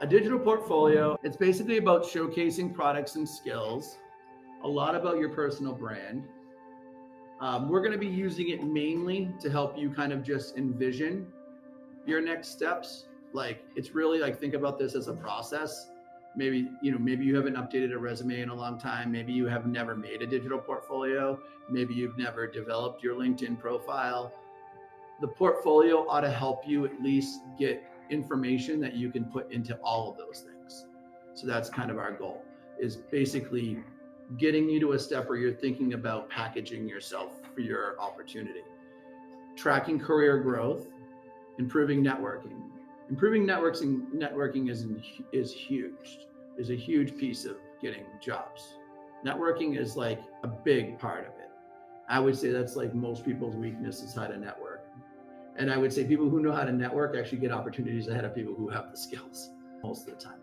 A digital portfolio, it's basically about showcasing products and skills, a lot about your personal brand. We're going to be using it mainly to help you kind of just envision your next steps. Like, it's really like, think about this as a process. Maybe you haven't updated a resume in a long time. Maybe you have never made a digital portfolio. Maybe you've never developed your LinkedIn profile. The portfolio ought to help you at least get information that you can put into all of those things. So that's kind of our goal, is basically getting you to a step where you're thinking about packaging yourself for your opportunity. Tracking career growth, improving networking. Improving networking is huge. Is a huge piece of getting jobs. Networking is like a big part of it. I would say that's like most people's weakness, is how to network. And I would say people who know how to network actually get opportunities ahead of people who have the skills most of the time.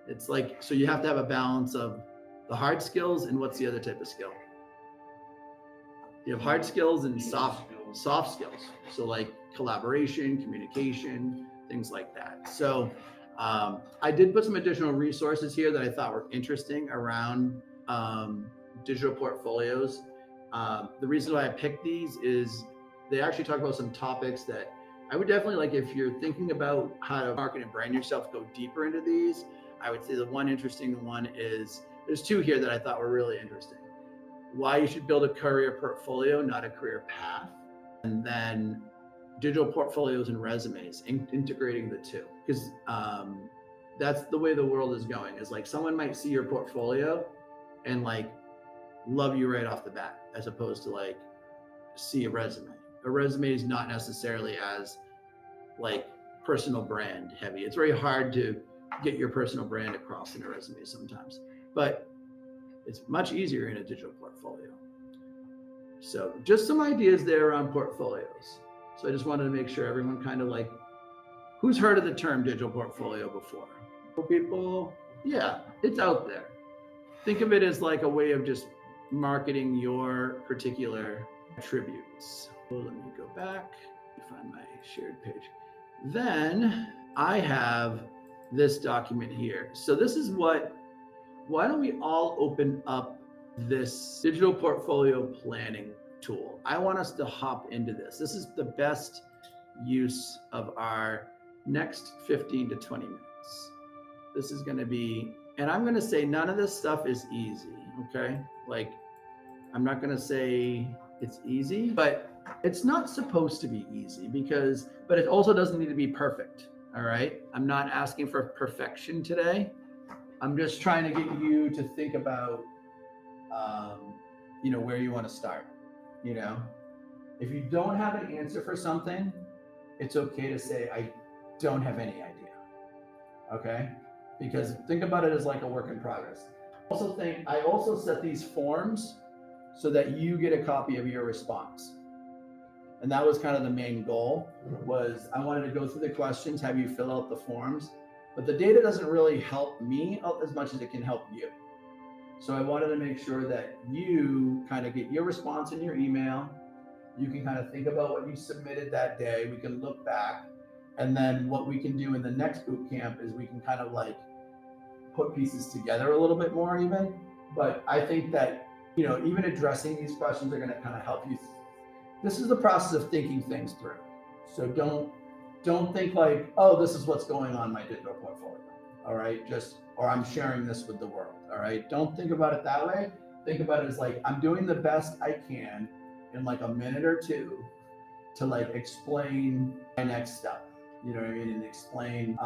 It's like, so you have to have a balance of the hard skills and what's the other type of skill? You have hard skills and soft skills. So like collaboration, communication, things like that. So I did put some additional resources here that I thought were interesting around digital portfolios. The reason why I picked these is they actually talk about some topics that I would definitely, like, if you're thinking about how to market and brand yourself, go deeper into these. I would say the one interesting one is, there's two here that I thought were really interesting. Why you should build a career portfolio, not a career path. And then digital portfolios and resumes, integrating the two. Because that's the way the world is going, is like someone might see your portfolio and like love you right off the bat, as opposed to like see a resume. A resume is not necessarily as like personal brand heavy. It's very hard to get your personal brand across in a resume sometimes, but it's much easier in a digital portfolio. So just some ideas there around portfolios. So I just wanted to make sure everyone kind of like, who's heard of the term digital portfolio before? People, yeah, it's out there. Think of it as like a way of just marketing your particular attributes. Well, let me go back and find my shared page. Then I have this document here. So this is why don't we all open up this digital portfolio planning tool? I want us to hop into this. This is the best use of our next 15 to 20 minutes. This is going to be, and I'm going to say none of this stuff is easy, okay? Like, I'm not going to say it's easy, but it's not supposed to be easy, but it also doesn't need to be perfect, all right? I'm not asking for perfection today. I'm just trying to get you to think about, where you want to start. If you don't have an answer for something, it's okay to say, I don't have any idea, okay? Because think about it as like a work in progress. I also set these forms so that you get a copy of your response. And that was kind of the main goal, was I wanted to go through the questions, have you fill out the forms, but the data doesn't really help me as much as it can help you. So I wanted to make sure that you kind of get your response in your email. You can kind of think about what you submitted that day. We can look back. And then what we can do in the next boot camp is we can kind of like put pieces together a little bit more even. But I think that, even addressing these questions are going to kind of help you. This is the process of thinking things through. So don't think like, oh, this is what's going on in my digital portfolio. All right. Or I'm sharing this with the world. All right. Don't think about it that way. Think about it as like, I'm doing the best I can in like a minute or two to like explain my next step. You know what I mean? And explain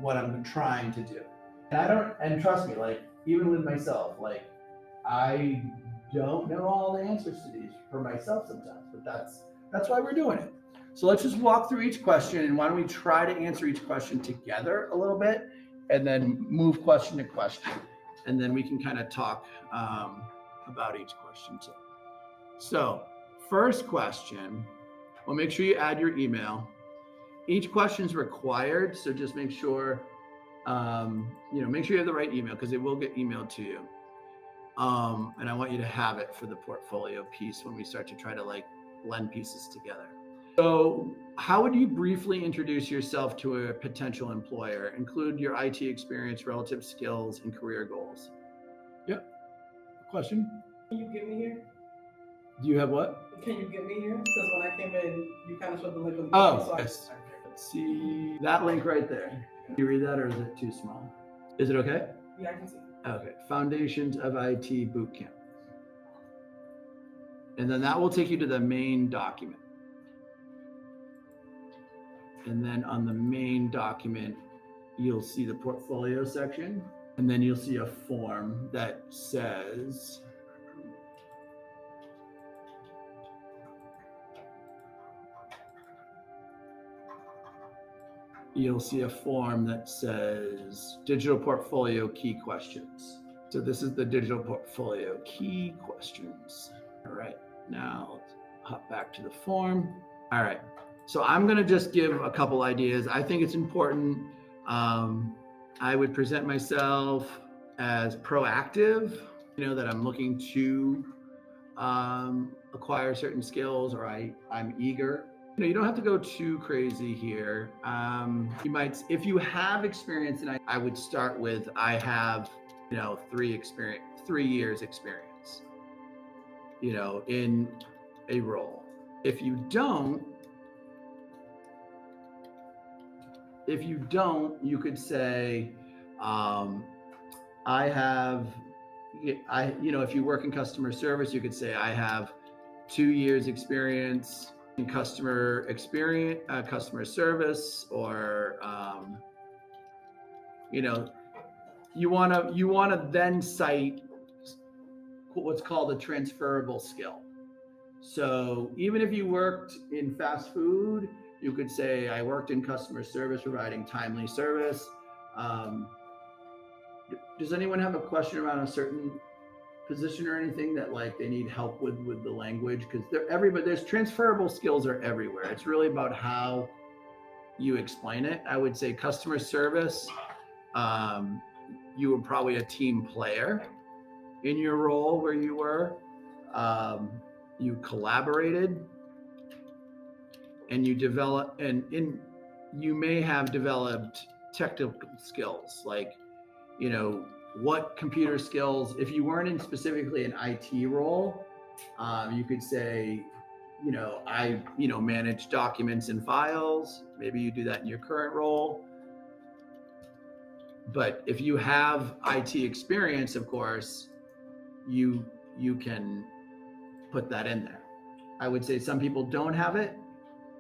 what I'm trying to do. And trust me, like, even with myself, like, I don't know all the answers to these for myself sometimes, but that's why we're doing it. So let's just walk through each question, and why don't we try to answer each question together a little bit, and then move question to question, and then we can kind of talk about each question too. So first question, well, make sure you add your email. Each question is required, so just make sure make sure you have the right email, because it will get emailed to you. And I want you to have it for the portfolio piece when we start to try to like blend pieces together. So how would you briefly introduce yourself to a potential employer? Include your IT experience, relative skills, and career goals. Yep. Question? Can you get me here? Do you have what? Can you get me here? Because when I came in, you kind of showed the link on the Oh, yes. Let's see that link right there. Can you read that, or is it too small? Is it okay? Yeah, I can see. Okay. Foundations of IT Bootcamp. And then that will take you to the main document. And then on the main document, you'll see the portfolio section, and then you'll see a form that says, digital portfolio key questions. So this is the digital portfolio key questions. All right, now let's hop back to the form. All right, so I'm gonna just give a couple ideas. I think it's important. I would present myself as proactive, that I'm looking to acquire certain skills, or I'm eager. You don't have to go too crazy here. You might, if you have experience, and I would start with, I have, 3 years experience, in a role. If you don't, you could say, I have, if you work in customer service, you could say, I have 2 years experience in customer service, or, you want to then cite what's called a transferable skill. So even if you worked in fast food, you could say, I worked in customer service providing timely service. Does anyone have a question around a certain position or anything that they need help with the language? Because there's transferable skills are everywhere. It's really about how you explain it. I would say customer service, you were probably a team player in your role where you were. You collaborated, and you you may have developed technical skills, what computer skills. If you weren't in specifically an IT role, you could say, I manage documents and files. Maybe you do that in your current role. But if you have IT experience, of course, you can put that in there. I would say some people don't have it,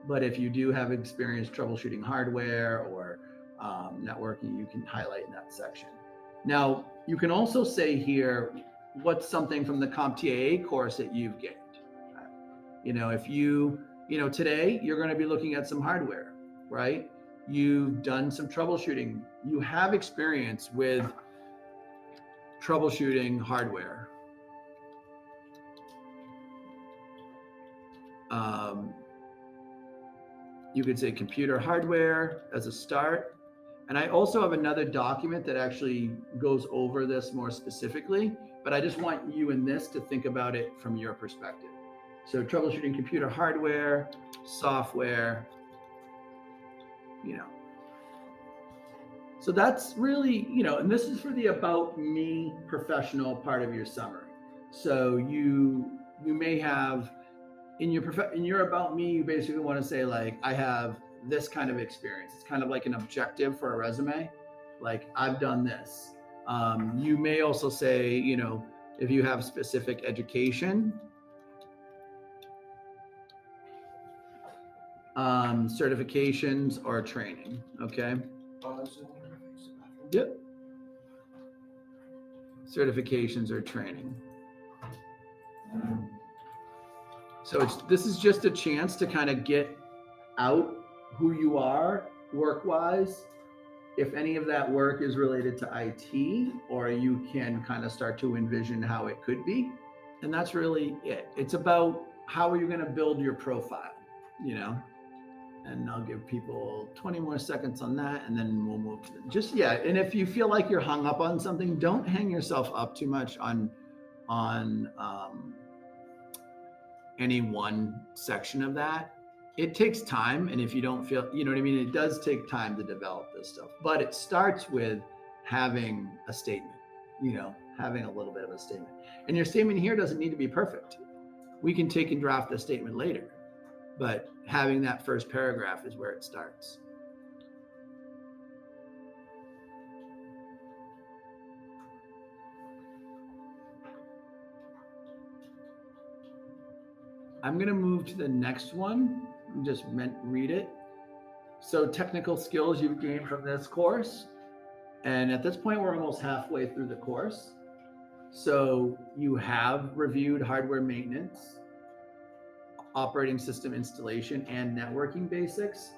but if you do have experience troubleshooting hardware or networking, you can highlight in that section. Now, you can also say here, what's something from the CompTIA course that you've gained? If today you're going to be looking at some hardware, right? You've done some troubleshooting. You have experience with troubleshooting hardware. You could say computer hardware as a start. And I also have another document that actually goes over this more specifically, but I just want you in this to think about it from your perspective. So troubleshooting computer hardware, software, So that's really, and this is for the About Me professional part of your summary. So you may have, in your About Me, you basically want to say, I have this kind of experience. It's kind of like an objective for a resume. I've done this. You may also say, if you have specific education, certifications or training. Okay. Yep. Certifications or training. So this is just a chance to kind of get out who you are work-wise. If any of that work is related to IT, or you can kind of start to envision how it could be. And that's really it. It's about how are you going to build your profile, And I'll give people 20 more seconds on that, and then we'll move to and if you feel like you're hung up on something, don't hang yourself up too much on any one section of that. it takes time. And if you don't feel, you know what I mean? It does take time to develop this stuff, but it starts with having a statement, having a little bit of a statement. And your statement here doesn't need to be perfect. We can take and draft a statement later, but having that first paragraph is where it starts. I'm going to move to the next one. Just read it. So technical skills you've gained from this course. And at this point, we're almost halfway through the course. So you have reviewed hardware maintenance, operating system installation, and networking basics.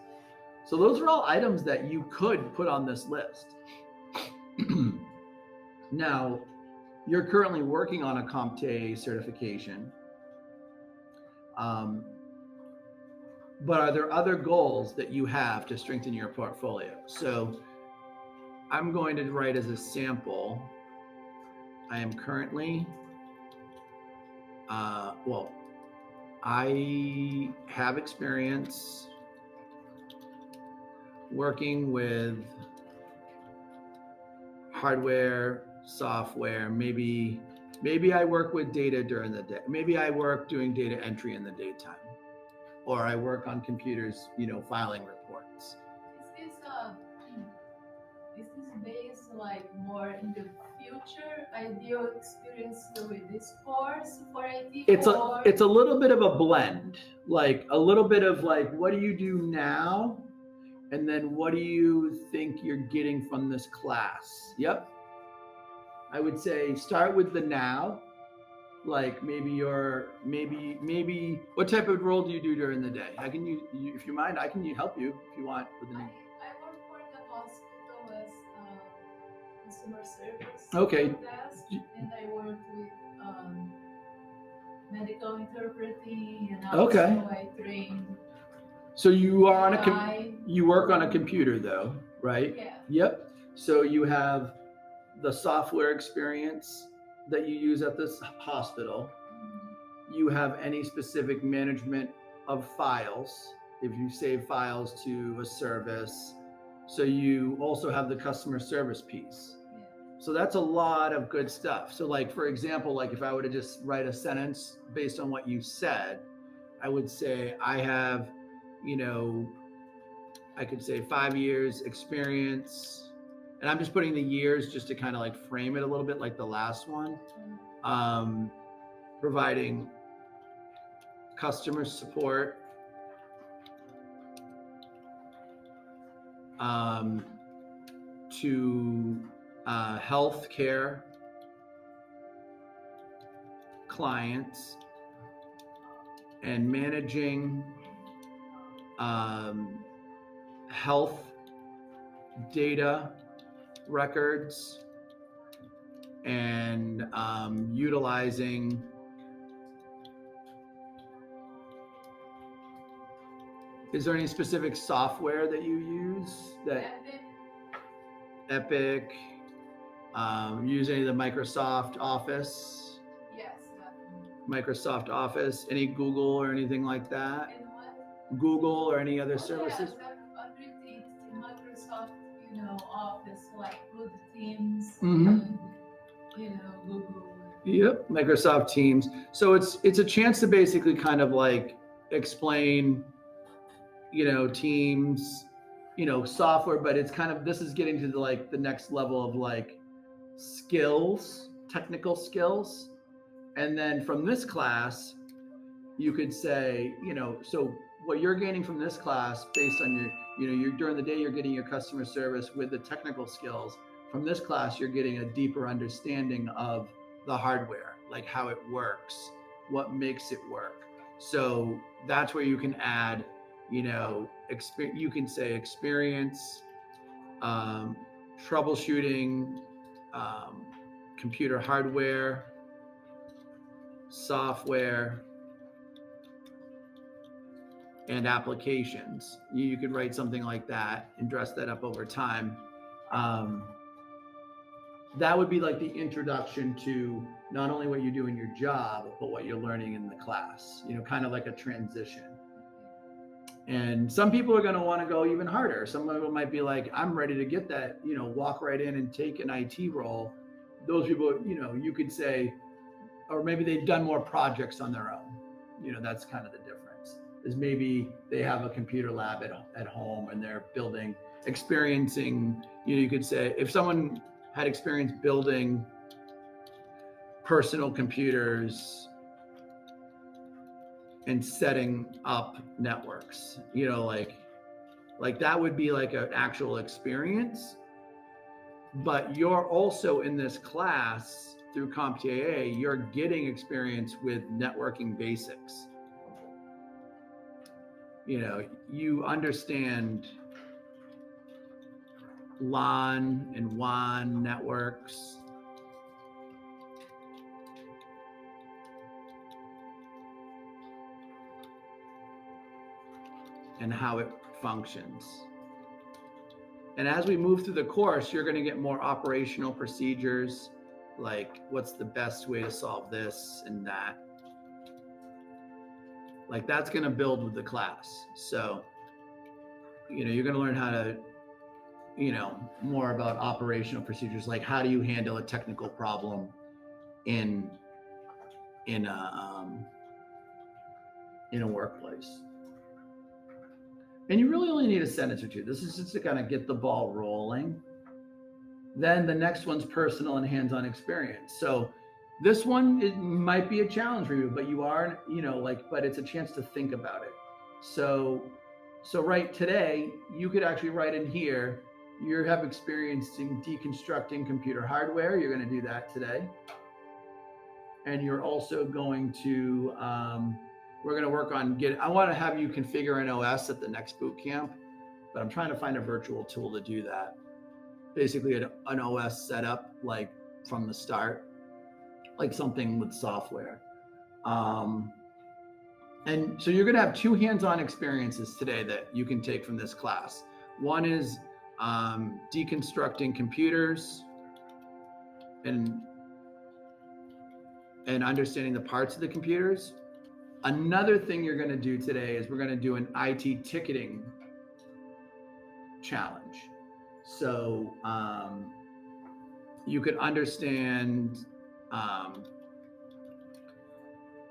So those are all items that you could put on this list. Now, you're currently working on a CompTIA certification. But are there other goals that you have to strengthen your portfolio? So I'm going to write as a sample, I am currently, I have experience working with hardware, software, maybe I work with data during the day. Maybe I work doing data entry in the daytime, or I work on computers, filing reports. Is this based like more in the future ideal experience with this course for IT? It's a little bit of a blend, like a little bit of like, what do you do now? And then what do you think you're getting from this class? Yep. I would say start with the now. Like maybe what type of role do you do during the day? I can if you mind, I can help you if you want with the name. I work for the hospital as customer service. Okay. Desk, and I work with medical interpreting, and also I train. So you are you work on a computer though, right? Yeah. Yep. So you have the software experience that you use at this hospital. Mm-hmm. You have any specific management of files, if you save files to a service. So you also have the customer service piece. Yeah. So that's a lot of good stuff. So like, for example, like if I were to just write a sentence based on what you said, I would say I have, I could say 5 years experience. And I'm just putting the years just to kind of like frame it a little bit like the last one. Providing customer support, to healthcare clients, and managing health data records, and utilizing is there any specific software that you use? Epic. Use any of the Microsoft Office? Yes, definitely. Microsoft Office, any Google or anything like that? And what? Google or any other services? Yes, everything Microsoft, Office, like good Teams, Mm-hmm. Google. Yep, Microsoft Teams. So it's a chance to basically kind of like explain, Teams, software, but it's kind of, this is getting to the next level of like skills, technical skills. And then from this class, you could say, so what you're gaining from this class based on you're during the day, you're getting your customer service with the technical skills. From this class, you're getting a deeper understanding of the hardware, like how it works, what makes it work. So that's where you can add, you can say experience, troubleshooting, computer hardware, software, and applications. You could write something like that and dress that up over time. That would be like the introduction to not only what you do in your job, but what you're learning in the class, kind of like a transition. And some people are going to want to go even harder. Some people might be like, I'm ready to get that, walk right in and take an IT role. Those people, you could say, or maybe they've done more projects on their own. That's kind of the difference, is maybe they have a computer lab at home and they're experiencing, you could say, if someone had experience building personal computers and setting up networks, like that would be like an actual experience. But you're also in this class through CompTIA, you're getting experience with networking basics. You understand LAN and WAN networks. And how it functions. And as we move through the course, you're going to get more operational procedures, like what's the best way to solve this and that. Like that's going to build with the class. So, you're going to learn how to, more about operational procedures, like how do you handle a technical problem in a workplace. And you really only need a sentence or two. This is just to kind of get the ball rolling. Then the next one's personal and hands-on experience. So this one, it might be a challenge for you, but you are, but it's a chance to think about it. So right today, you could actually write in here, you have experience in deconstructing computer hardware. You're going to do that today. And you're also going to, we're going to work on I want to have you configure an OS at the next boot camp, but I'm trying to find a virtual tool to do that. Basically an OS setup, like from the start, like something with software. And so you're going to have 2 hands-on experiences today that you can take from this class. One is deconstructing computers and understanding the parts of the computers. Another thing you're going to do today is we're going to do an IT ticketing challenge. So you could understand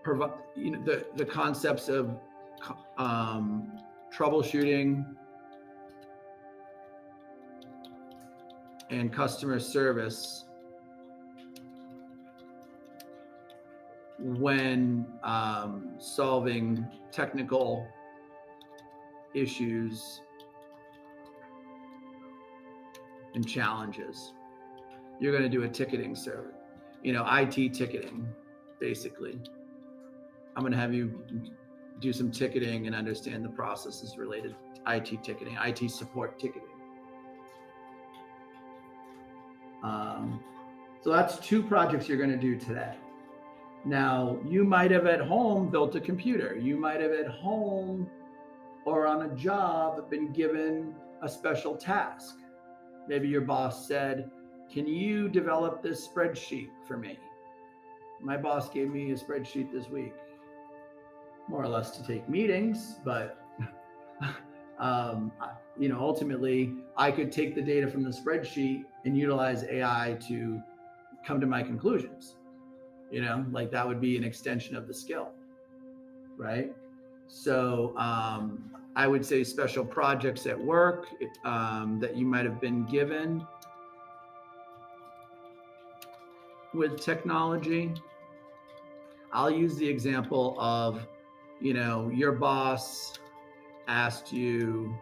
the concepts of troubleshooting and customer service when solving technical issues and challenges. You're going to do a ticketing service, IT ticketing, basically. I'm going to have you do some ticketing and understand the processes related to IT ticketing, IT support ticketing. So that's 2 projects you're going to do today. Now, you might have at home built a computer. You might have at home or on a job been given a special task. Maybe your boss said, can you develop this spreadsheet for me? My boss gave me a spreadsheet this week, more or less to take meetings, but ultimately I could take the data from the spreadsheet and utilize AI to come to my conclusions. Like that would be an extension of the skill, right? So I would say special projects at work that you might have been given with technology. I'll use the example of, your boss asked you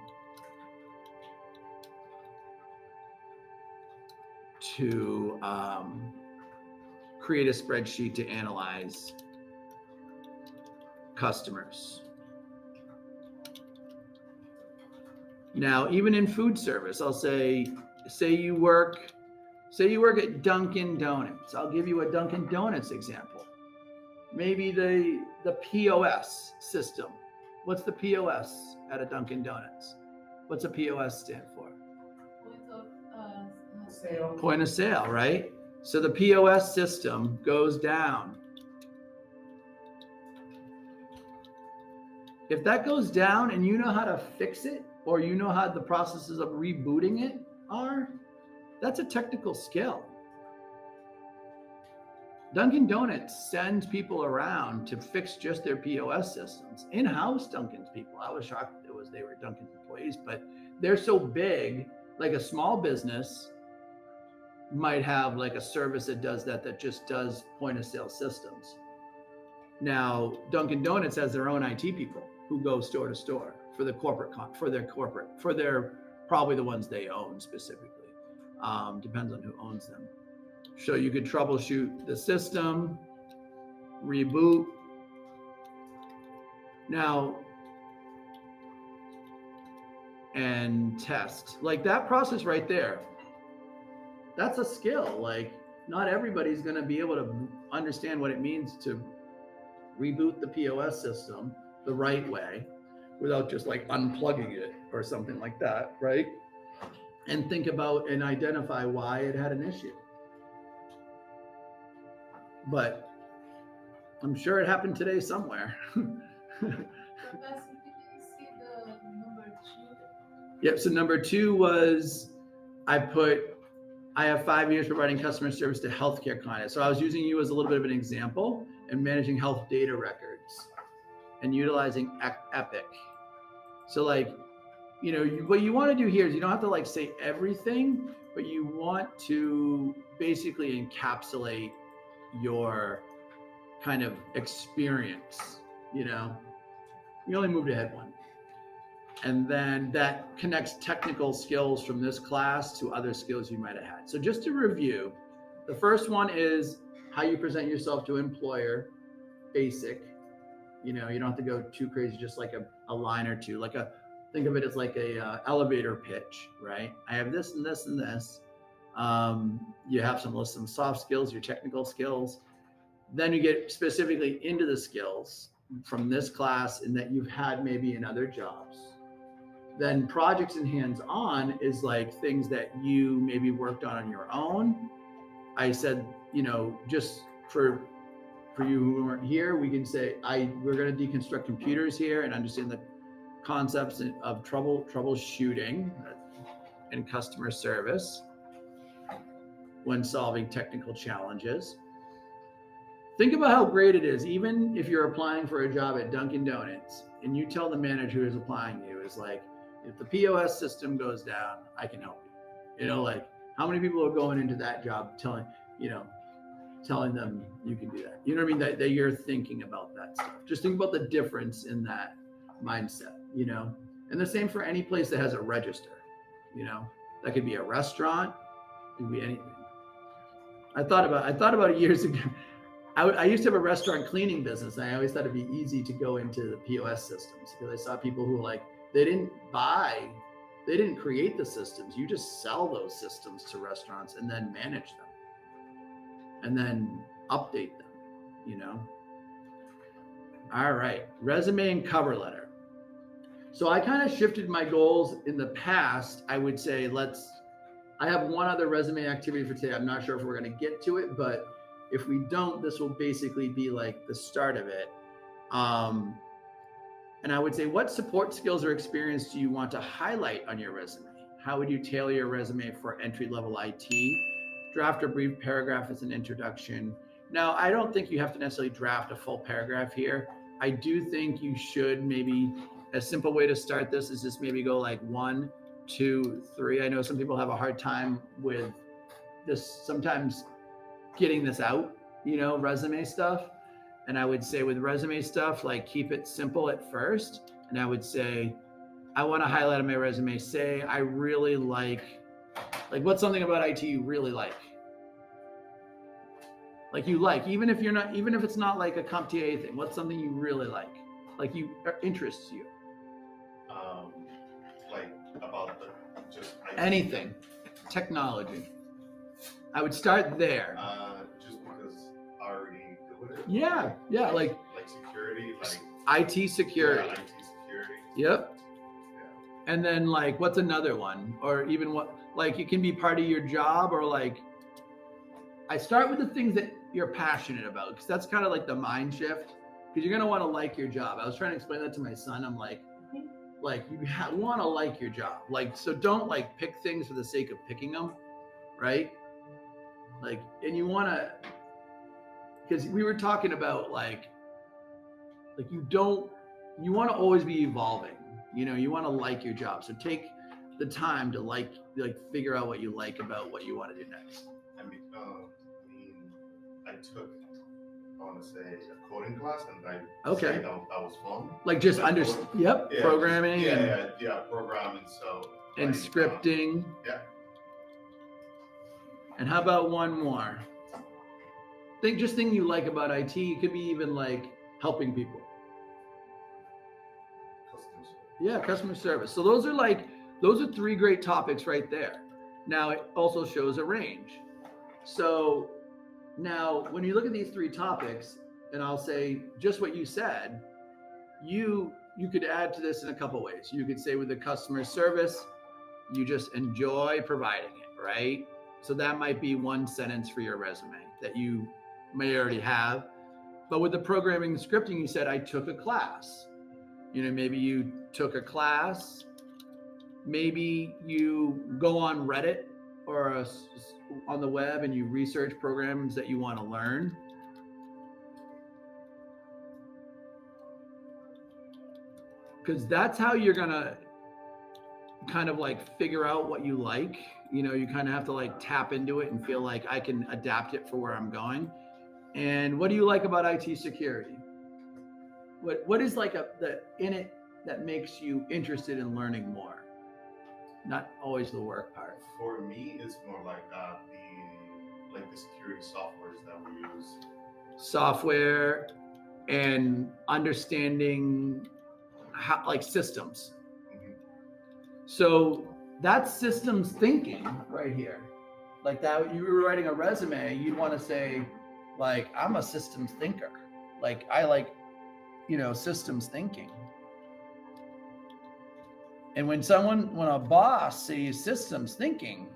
to create a spreadsheet to analyze customers. Now, even in food service, I'll say you work at Dunkin' Donuts. I'll give you a Dunkin' Donuts example. Maybe the POS system. What's the POS at a Dunkin' Donuts? What's a POS stand for? Sale. Point of sale, right? So the POS system goes down If that goes down and you know how to fix it, or you know how the processes of rebooting it are, that's a technical skill. Dunkin' Donuts sends people around to fix just their POS systems. In-house Dunkin's people, I was shocked they were Dunkin's employees, but they're so big, like a small business might have like a service that does that just does point of sale systems. Now, Dunkin' Donuts has their own IT people who go store to store for the for their probably the ones they own specifically. Depends on who owns them. So you could troubleshoot the system, reboot. Now, and test. Like that process right there, that's a skill. Like not everybody's going to be able to understand what it means to reboot the POS system the right way without just like unplugging it or something like that, right? And think about and identify why it had an issue. But I'm sure it happened today somewhere. Professor, did you see the number 2? Yep, so number 2 was I have 5 years providing customer service to healthcare clients. So I was using you as a little bit of an example and managing health data records and utilizing Epic. So like, you know, what you want to do here is you don't have to like say everything, but you want to basically encapsulate your kind of experience, you know. You only moved ahead 1. And then that connects technical skills from this class to other skills you might have had. So just to review, the first one is how you present yourself to employer, basic. You know, you don't have to go too crazy, just like a line or two, think of it as like a elevator pitch, right? I have this and this and this. You have some soft skills, your technical skills. Then you get specifically into the skills from this class and that you've had maybe in other jobs. Then projects and hands-on is like things that you maybe worked on your own. I said, you know, just for you who weren't here, we can say, we're going to deconstruct computers here and understand the concepts of troubleshooting and customer service when solving technical challenges. Think about how great it is, even if you're applying for a job at Dunkin' Donuts and you tell the manager who's applying you is like, if the POS system goes down, I can help you. You know, like how many people are going into that job telling them you can do that? You know what I mean? That you're thinking about that stuff. Just think about the difference in that mindset, you know? And the same for any place that has a register, you know? That could be a restaurant, it could be anything. I thought about it years ago. I used to have a restaurant cleaning business, and I always thought it'd be easy to go into the POS systems because I saw people who like, they didn't create the systems. You just sell those systems to restaurants and then manage them and then update them, you know? All right, resume and cover letter. So I kind of shifted my goals in the past. I would say I have one other resume activity for today. I'm not sure if we're going to get to it, but if we don't, this will basically be like the start of it. And I would say, what support skills or experience do you want to highlight on your resume? How would you tailor your resume for entry-level IT? Draft a brief paragraph as an introduction. Now, I don't think you have to necessarily draft a full paragraph here. I do think you should maybe, a simple way to start this is just maybe go like 1, 2, 3. I know some people have a hard time with this, sometimes getting this out, you know, resume stuff. And I would say with resume stuff, like keep it simple at first. And I would say, I want to highlight on my resume, say, I really like what's something about IT you really like? Like you like, even if it's not like a CompTIA thing, what's something you really like interests you? Like about just IT. Anything, technology. I would start there. Just because I already do it. Yeah, like security, like IT security. Yeah, IT security. Yep. Yeah. And then like, what's another one? Or even what, like it can be part of your job, or like, I start with the things that you're passionate about, because that's kind of like the mind shift. because you're gonna want to like your job. I was trying to explain that to my son. I'm like you want to like your job. Like, so don't like pick things for the sake of picking them, right? Like, and you want to, because we were talking about like you want to always be evolving. You want to like your job. So take the time to like figure out what you like about what you want to do next. I mean, I took, I want to say, a coding class, and I Okay. say that was fun. Like just Like programming programming. So and like, scripting. Yeah. And how about one more? Thing you like about IT. It could be even like helping people. Customer service. Yeah, customer service. So those are three great topics right there. Now it also shows a range. So now when you look at these three topics, and I'll say just what you said, you could add to this in a couple ways. You could say with the customer service, you just enjoy providing it, right? So that might be one sentence for your resume that you may already have. But with the programming and scripting, you said, I took a class. Maybe you took a class. Maybe you go on Reddit or on the web and you research programs that you want to learn. Because that's how you're going to kind of like figure out what you like. You kind of have to like tap into it and feel like I can adapt it for where I'm going. And what do you like about IT security? What is like in it that makes you interested in learning more? Not always the work part. For me, it's more like the security softwares that we use. Software and understanding how, like, systems. Mm-hmm. So that's systems thinking right here. Like that, you were writing a resume, you'd want to say, like, I'm a systems thinker. Like, I like, systems thinking. And when a boss sees systems thinking,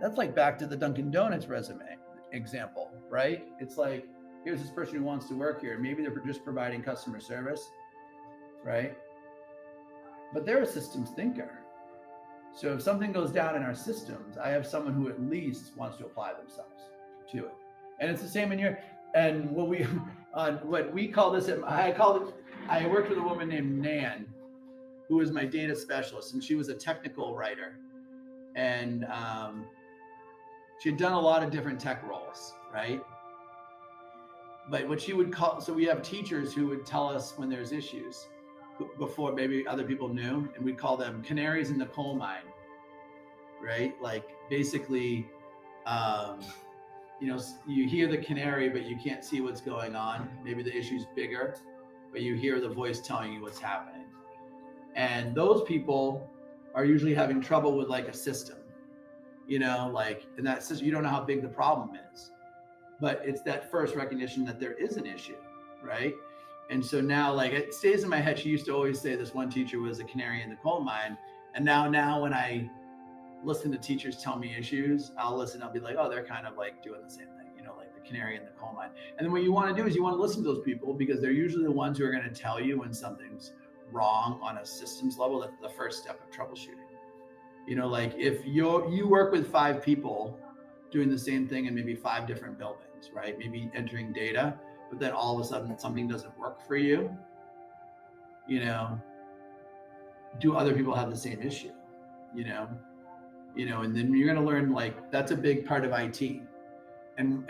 that's like back to the Dunkin' Donuts resume example, right? It's like, here's this person who wants to work here. Maybe they're just providing customer service, right? But they're a systems thinker. So if something goes down in our systems, I have someone who at least wants to apply themselves to it. And it's the same what we call this, I worked with a woman named Nan, who was my data specialist, and she was a technical writer. And she had done a lot of different tech roles, right? But what she would call, so we have teachers who would tell us when there's issues before maybe other people knew, and we'd call them canaries in the coal mine, right? Like basically, you hear the canary, but you can't see what's going on. Maybe the issue's bigger, but you hear the voice telling you what's happening. And those people are usually having trouble with like a system, and that system, you don't know how big the problem is, but it's that first recognition that there is an issue, right? And so now, like, it stays in my head. She used to always say this one teacher was a canary in the coal mine. And now when I listen to teachers tell me issues, I'll be like, oh, they're kind of like doing the same thing, like the canary in the coal mine. And then what you want to do is you want to listen to those people, because they're usually the ones who are going to tell you when something's wrong on a systems level. That's the first step of troubleshooting. Like if you work with 5 people doing the same thing in maybe 5 different buildings, right? Maybe entering data, but then all of a sudden something doesn't work for you, do other people have the same issue, and then you're going to learn, like, that's a big part of IT. And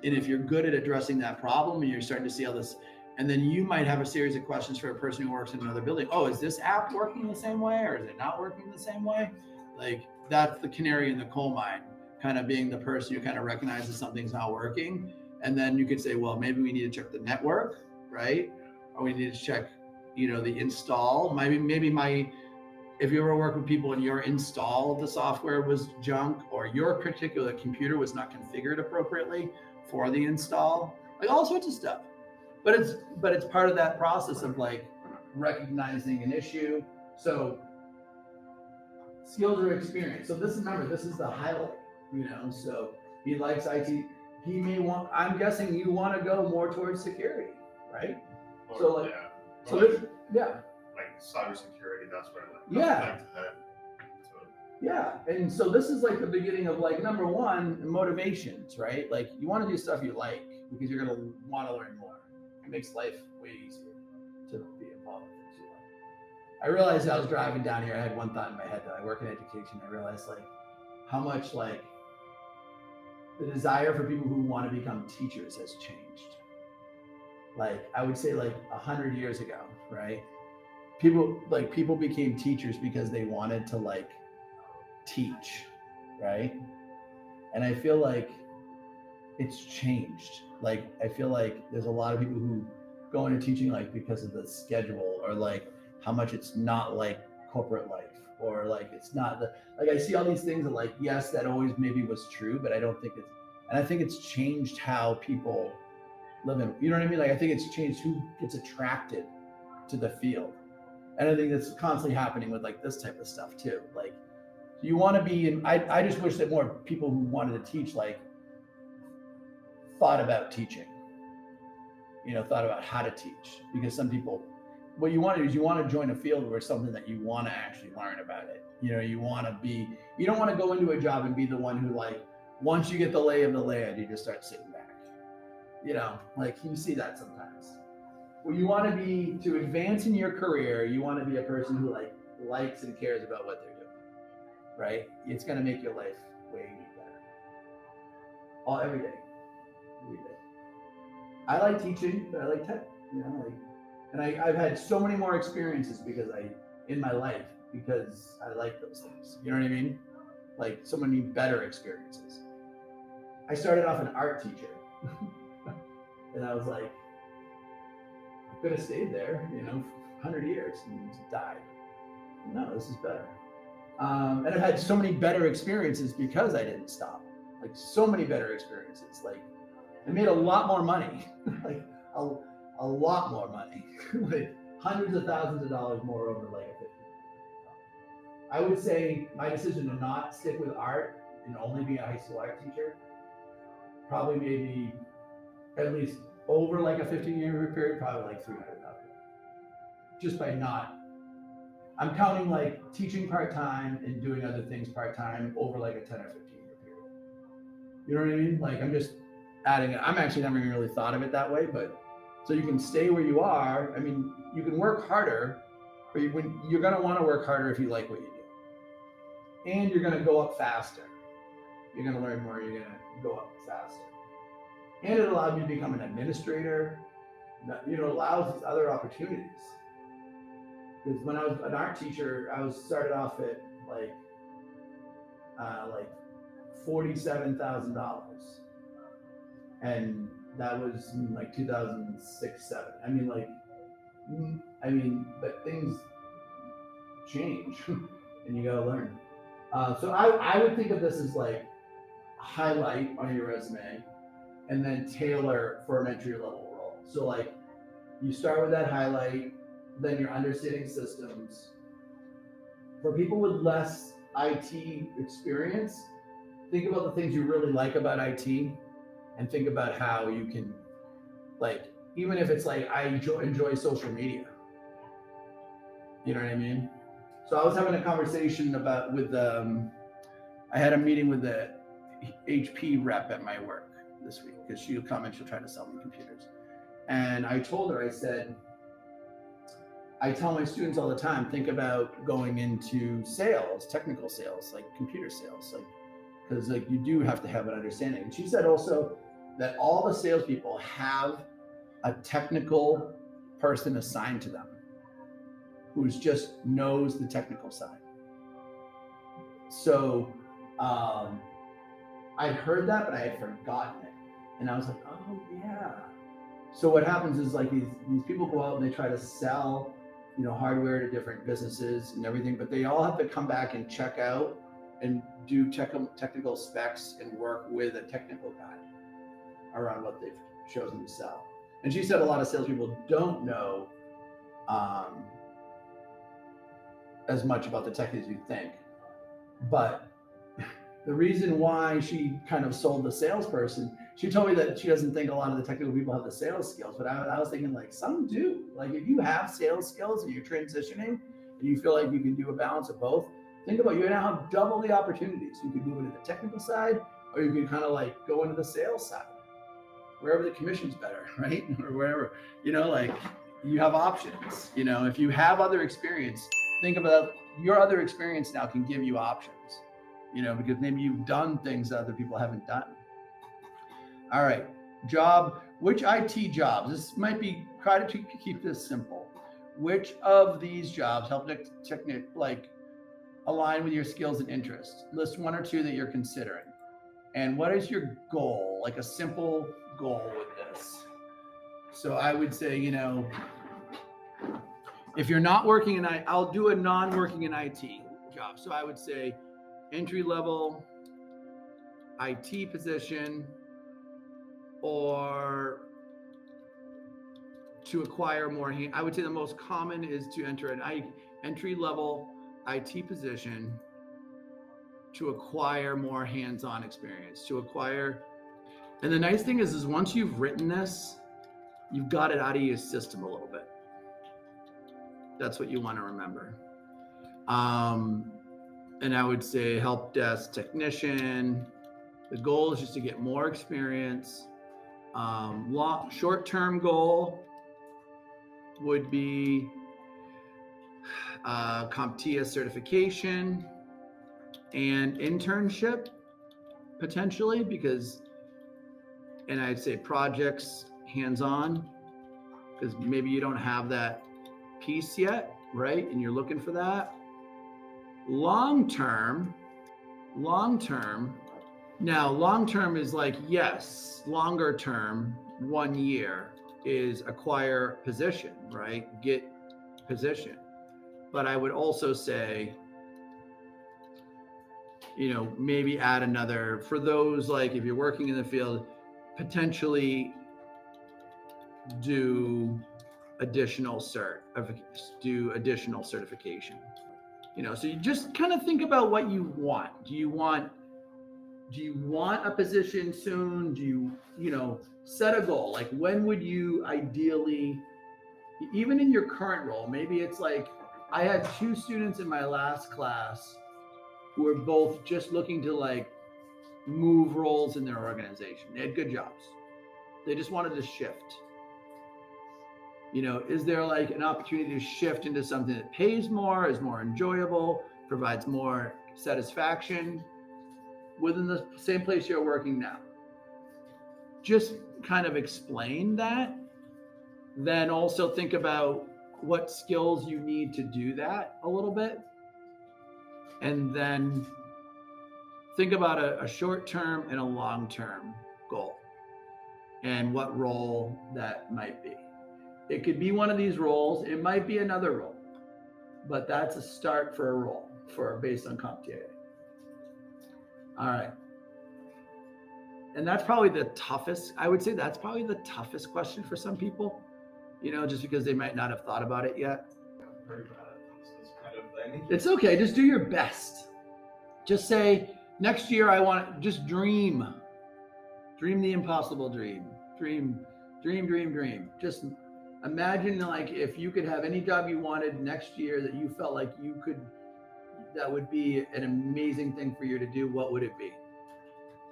if you're good at addressing that problem and you're starting to see all this, and then you might have a series of questions for a person who works in another building. Oh, is this app working the same way, or is it not working the same way? Like, that's the canary in the coal mine, kind of being the person who kind of recognizes something's not working. And then you could say, well, maybe we need to check the network, right? Or we need to check, the install. Maybe if you ever work with people and your install of the software was junk, or your particular computer was not configured appropriately for the install, like all sorts of stuff. But it's part of that process of like recognizing an issue. So skills or experience. So this is the highlight, so he likes IT. I'm guessing you want to go more towards security, right? So, like, yeah. so Well, this, yeah. like cybersecurity, that's where like Yeah. like to head. So Yeah, and so this is like the beginning of like number one, motivations, right? Like you want to do stuff you like because you're gonna want to learn more. It makes life way easier to be involved with things you like. I realized I was driving down here. I had one thought in my head that I work in education. I realized like how much like the desire for people who want to become teachers has changed. Like I would say like 100 years ago, right? People became teachers because they wanted to like teach, right? And I feel like it's changed. Like I feel like there's a lot of people who go into teaching like because of the schedule or like how much it's not like corporate life or like it's not the like I see all these things that like yes that always maybe was true, but I don't think it's and I think it's changed how people live in, you know what I mean? Like I think it's changed who gets attracted to the field. And I think that's constantly happening with like this type of stuff too. Like you want to be in, I just wish that more people who wanted to teach like thought about teaching, thought about how to teach, because some people, what you want to do is you want to join a field where it's something that you want to actually learn about it. You want to be, you don't want to go into a job and be the one who like, once you get the lay of the land, you just start sitting back, like you see that sometimes. Well, you want to be, to advance in your career, you want to be a person who like likes and cares about what they're doing. Right? It's going to make your life way better. Every day. I like teaching, but I like tech, and I've had so many more experiences in my life because I like those things. You know what I mean? Like so many better experiences. I started off an art teacher and I was like, I could have stayed there, 100 years and just died. No, this is better. And I've had so many better experiences because I didn't stop. Like so many better experiences. Like I made a lot more money, like a lot more money, like hundreds of thousands of dollars more over like a 15 year. I would say my decision to not stick with art and only be a high school art teacher probably made me at least over like a 15-year period, probably like 300,000. Just by not. I'm counting like teaching part-time and doing other things part-time over like a 10 or 15-year period. You know what I mean? Like I'm just adding it. I'm actually never even really thought of it that way, but so you can stay where you are. I mean, you can work harder, but you're gonna want to work harder if you like what you do. And you're gonna go up faster. You're gonna learn more, you're gonna go up faster. And it allowed me to become an administrator. It allows these other opportunities. Because when I was an art teacher, I started off at like $47,000, and that was in like 2006-07. But things change, and you gotta learn. So I would think of this as like highlight on your resume, and then tailor for an entry level role. So like you start with that highlight. Then you're understanding systems. For people with less IT experience, think about the things you really like about IT and think about how you can, like, even if it's like, I enjoy social media. You know what I mean? So I was having a conversation I had a meeting with the HP rep at my work this week because she'll come and she'll try to sell me computers. And I told her, I said, I tell my students all the time, think about going into sales, technical sales, like computer sales, like, because like you do have to have an understanding. And she said also that all the salespeople have a technical person assigned to them who's just knows the technical side. So I'd heard that, but I had forgotten it. And I was like, oh yeah. So what happens is like these people go out and they try to sell hardware to different businesses and everything, but they all have to come back and check out and do technical specs and work with a technical guy around what they've chosen to sell. And she said a lot of salespeople don't know as much about the tech as you think. But the reason why she kind of sold the salesperson she told me that she doesn't think a lot of the technical people have the sales skills, but I was thinking like some do. Like if you have sales skills and you're transitioning and you feel like you can do a balance of both, think about you now have double the opportunities. You could move into the technical side, or you can kind of like go into the sales side, wherever the commission's better, right? Or wherever, like you have options. If you have other experience, think about your other experience now can give you options, because maybe you've done things that other people haven't done. All right, which IT jobs? This might be, try to keep this simple. Which of these jobs help align with your skills and interests? List one or two that you're considering. And what is your goal? Like a simple goal with this. So I would say, if you're not working in I'll do a non-working in IT job. So I would say entry-level IT position, or to acquire more. I would say the most common is to enter an entry-level IT position to acquire more hands-on experience, and the nice thing is once you've written this, you've got it out of your system a little bit. That's what you want to remember. And I would say help desk technician. The goal is just to get more experience. Short-term goal would be CompTIA certification and internship potentially, and I'd say projects hands-on, because maybe you don't have that piece yet, right? And you're looking for that. Long-term is like, yes, longer term, 1 year is acquire position, right? Get position. But I would also say, maybe add another, for those, like if you're working in the field, potentially do additional certification. So you just kind of think about what you want. Do you want a position soon? Do you set a goal? Like when would you ideally, even in your current role, maybe it's like, I had 2 students in my last class who were both just looking to like move roles in their organization. They had good jobs. They just wanted to shift. Is there like an opportunity to shift into something that pays more, is more enjoyable, provides more satisfaction within the same place you're working now? Just kind of explain that. Then also think about what skills you need to do that a little bit. And then think about a short-term and a long-term goal and what role that might be. It could be one of these roles. It might be another role, but that's a start for a role based on CompTIA. All right. And that's probably the toughest. I would say that's probably the toughest question for some people, just because they might not have thought about it yet. I'm very bad at this kind of thing. It's okay. Just do your best. Just say, next year I want, just dream. Dream the impossible dream. Dream. Just imagine like if you could have any job you wanted next year that you felt like you could, that would be an amazing thing for you to do, what would it be?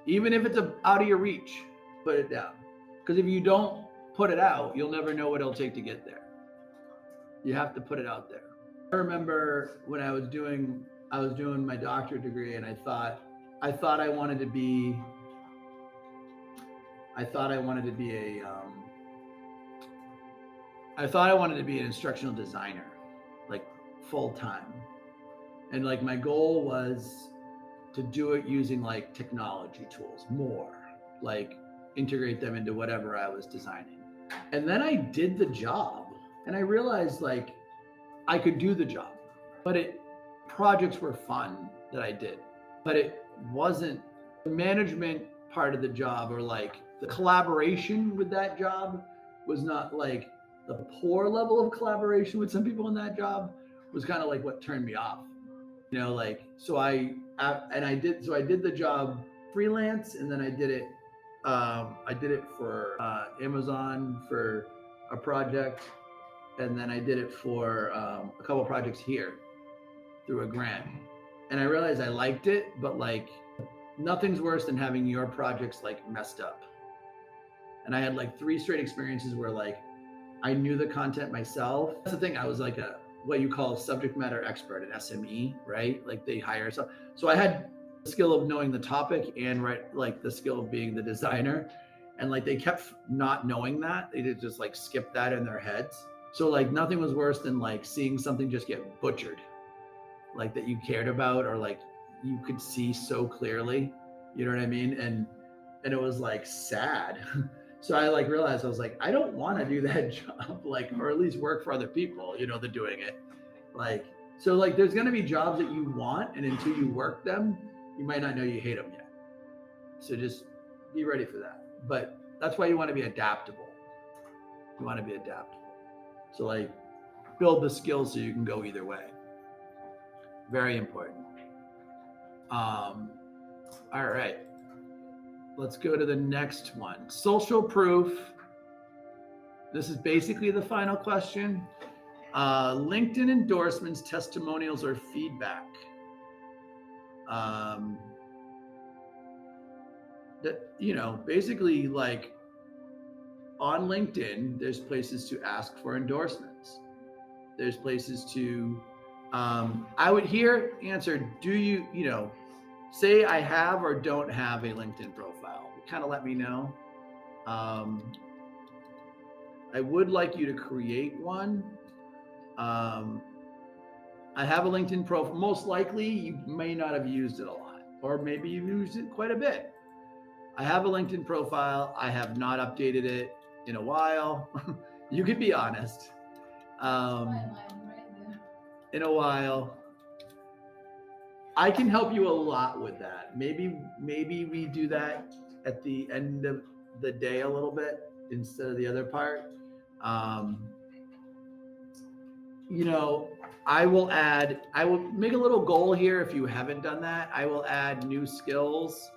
Even if it's out of your reach, put it down. Because if you don't put it out, you'll never know what it'll take to get there. You have to put it out there. I remember when I was doing my doctorate degree, and I thought I wanted to be an instructional designer, like full time. And like my goal was to do it using like technology tools more, like integrate them into whatever I was designing. And then I did the job and I realized like I could do the job, but projects were fun that I did, but it wasn't the management part of the job, or like the collaboration with that job was not like the poor level of collaboration with some people in that job was kind of like what turned me off, so I did the job freelance, and then I did it I did it for Amazon for a project, and then I did it for a couple projects here through a grant. And I realized I liked it, but like nothing's worse than having your projects like messed up. And I had like 3 straight experiences where like I knew the content myself. That's the thing. I was like a what you call a subject matter expert, an SME, right? Like they hire so I had the skill of knowing the topic and like the skill of being the designer, and like they kept not knowing that. They did just like skip that in their heads. So like nothing was worse than like seeing something just get butchered, like that you cared about or like you could see so clearly. You know what I mean? And it was like sad. So I like realized I was like, I don't want to do that job, like, or at least work for other people, you know, they're doing it. Like, so like there's going to be jobs that you want, and until you work them, you might not know you hate them yet. So just be ready for that. But that's why you want to be adaptable. You want to be adaptable. So like build the skills so you can go either way. Very important. All right. Let's go to the next one. Social proof. This is basically the final question. LinkedIn endorsements, testimonials, or feedback. That, you know, basically like on LinkedIn, there's places to ask for endorsements. There's places to, I would here answer, do you, you know, say I have or don't have a LinkedIn profile. Kind of let me know. I would like you to create one. I have a LinkedIn profile. Most likely you may not have used it a lot, or maybe you've used it quite a bit. I have a LinkedIn profile. I have not updated it in a while. You could be honest. In a while. I can help you a lot with that. Maybe we do that at the end of the day a little bit instead of the other part. You know, I will make a little goal here. If you haven't done that, I will add new skills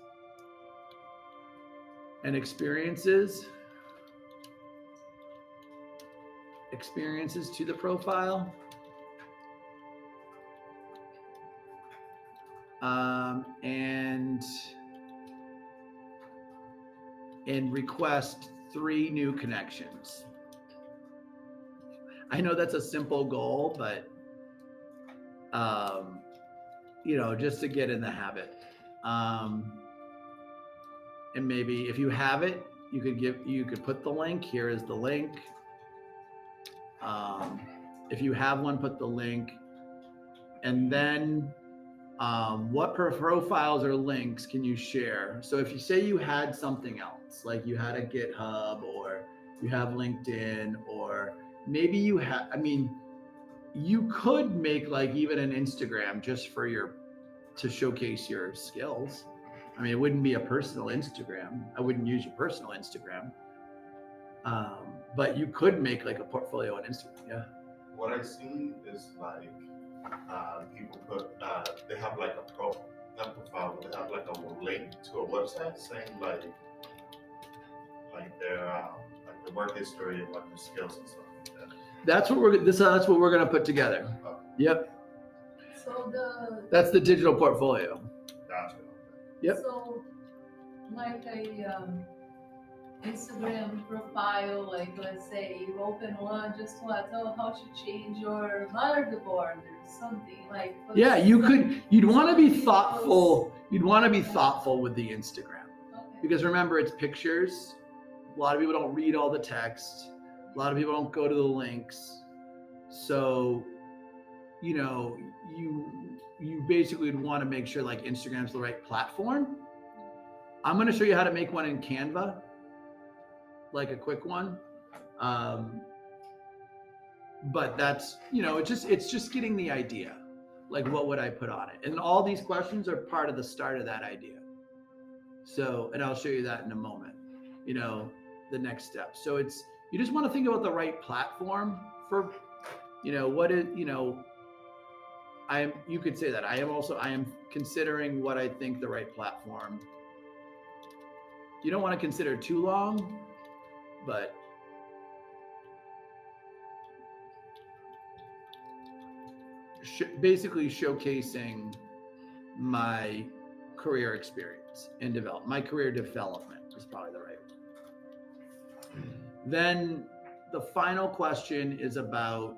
and experiences to the profile. And request 3 new connections. I know that's a simple goal, but you know, just to get in the habit. And maybe if you have it, you could put the link. Here is the link. If you have one, put the link. And then what profiles or links can you share? So if you say you had something else, like you had a GitHub or you have LinkedIn, or maybe you have, I mean, you could make like even an Instagram just for to showcase your skills. I mean, it wouldn't be a personal Instagram. I wouldn't use your personal Instagram. But you could make like a portfolio on Instagram. Yeah. What I've seen is like, people put, they have like a profile, they have like a link to a website saying like their like the work history and like the skills and stuff like that. That's what we're gonna put together. Okay. Yep. So that's the digital portfolio. Gotcha. Yep. So like a Instagram profile, like let's say you open one just to tell how to change your motherboard or something like. Yeah, you'd want to be thoughtful. You'd want to be thoughtful with the Instagram. Okay. Because remember, it's pictures. A lot of people don't read all the text. A lot of people don't go to the links. So, you know, you basically would want to make sure like Instagram's the right platform. I'm going to show you how to make one in Canva, like a quick one. But that's, you know, it's just getting the idea. Like, what would I put on it? And all these questions are part of the start of that idea. So, and I'll show you that in a moment, you know, the next step. So you just want to think about the right platform for, you know, what is, you know, you could say that I am considering what I think the right platform you don't want to consider too long, but basically showcasing my career experience and my career development is probably the right one. Then the final question is about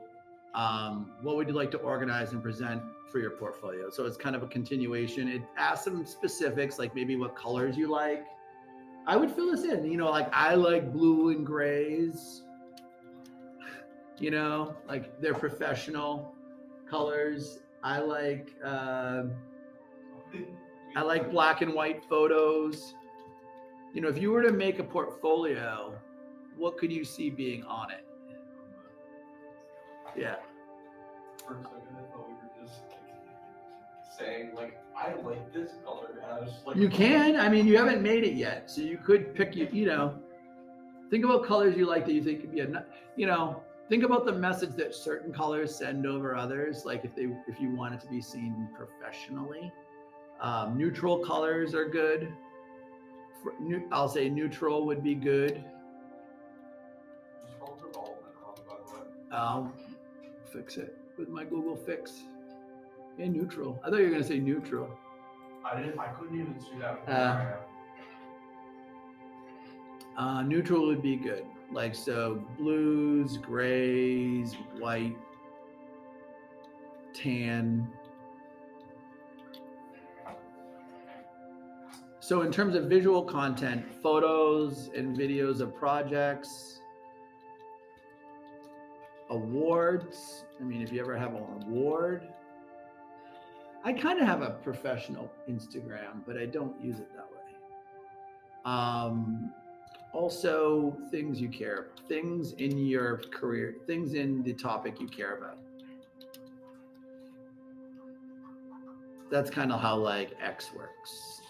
what would you like to organize and present for your portfolio? So it's kind of a continuation. It asks some specifics, like maybe what colors you like. I would fill this in, like I like blue and grays, like they're professional colors. I like black and white photos. If you were to make a portfolio, what could you see being on it? Yeah. For a second, I thought we were just saying, like, I like this color. And I was just like, You can. I mean, you haven't made it yet, so you could pick. Think about colors you like that you think could be think about the message that certain colors send over others. Like if you want it to be seen professionally, neutral colors are good. I'll say neutral would be good. Just development wrong, by the way. I'll fix it with my Google Fix. Yeah, neutral. I thought you were gonna say neutral. I couldn't even see that from where I am. Neutral would be good. Like, so blues, grays, white, tan. So in terms of visual content, photos and videos of projects, awards. I mean, if you ever have an award, I kind of have a professional Instagram, but I don't use it that way. Also, things you care about, things in your career, things in the topic you care about. That's kind of how like X works.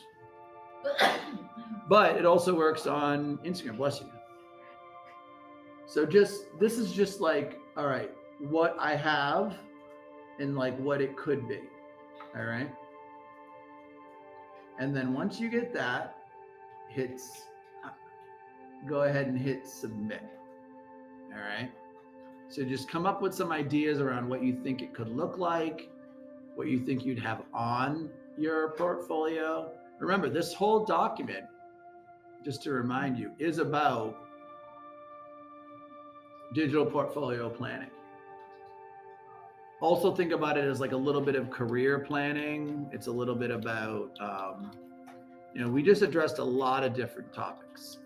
But it also works on Instagram, bless you. So this is just like, all right, what I have and like what it could be, all right? And then once you get that, go ahead and hit submit, all right? So just come up with some ideas around what you think it could look like, what you think you'd have on your portfolio. Remember, this whole document, just to remind you, is about digital portfolio planning. Also think about it as like a little bit of career planning. It's a little bit about, we just addressed a lot of different topics.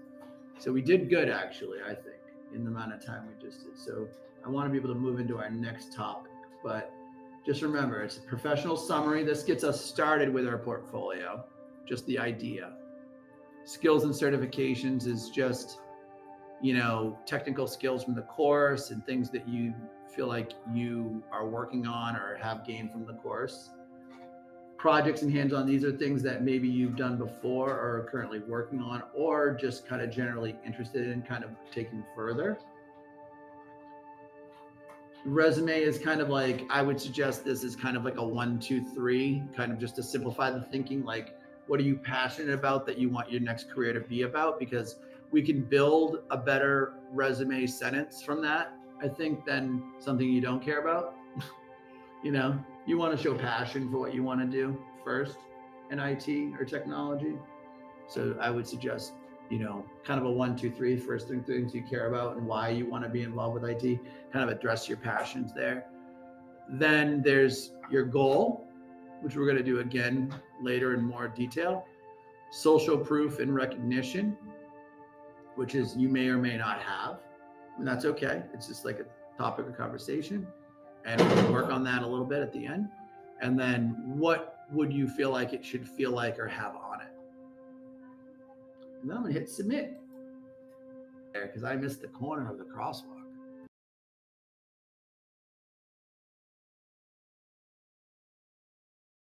So we did good, actually, I think, in the amount of time we just did. So I want to be able to move into our next topic, but just remember, it's a professional summary. This gets us started with our portfolio, just the idea. Skills and certifications is just, technical skills from the course and things that you feel like you are working on or have gained from the course. Projects and hands-on, these are things that maybe you've done before or are currently working on, or just kind of generally interested in kind of taking further. Resume is kind of like, I would suggest this is kind of like a 1, 2, 3, kind of just to simplify the thinking, like, what are you passionate about that you want your next career to be about? Because we can build a better resume sentence from that, I think, than something you don't care about. You want to show passion for what you want to do first in IT or technology. So I would suggest, kind of a 1, 2, 3, first things you care about and why you want to be involved with IT, kind of address your passions there. Then there's your goal, which we're going to do again later in more detail. Social proof and recognition, which is you may or may not have, and that's okay. It's just like a topic of conversation, and we'll work on that a little bit at the end. And then what would you feel like it should feel like or have on it? And then I'm gonna hit submit there because I missed the corner of the crosswalk.